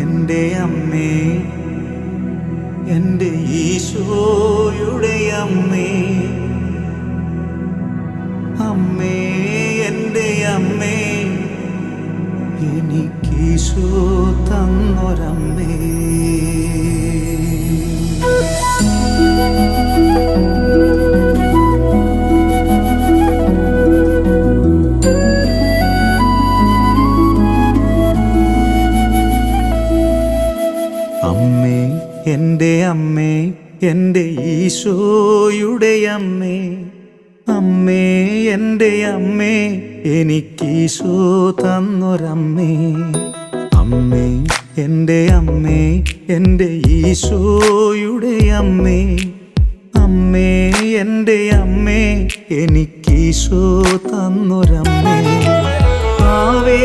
എൻ്റെ അമ്മേ, എൻ്റെ ഈശോയുടെ അമ്മേ, അമ്മേ എൻ്റെ അമ്മേ, എനിക്കീശോ തന്നൊരമ്മേ. അമ്മേ എൻ്റെ അമ്മേ, എൻ്റെ ഈശോയുടെ അമ്മേ, അമ്മേ എൻ്റെ അമ്മേ, എനിക്കീശോ തന്നൊരമ്മേ. അമ്മേ എൻ്റെ അമ്മേ, എൻ്റെ ഈശോയുടെ അമ്മേ, അമ്മേ എൻ്റെ അമ്മേ, എനിക്കീശോ തന്നൊരമ്മേ. ആവേ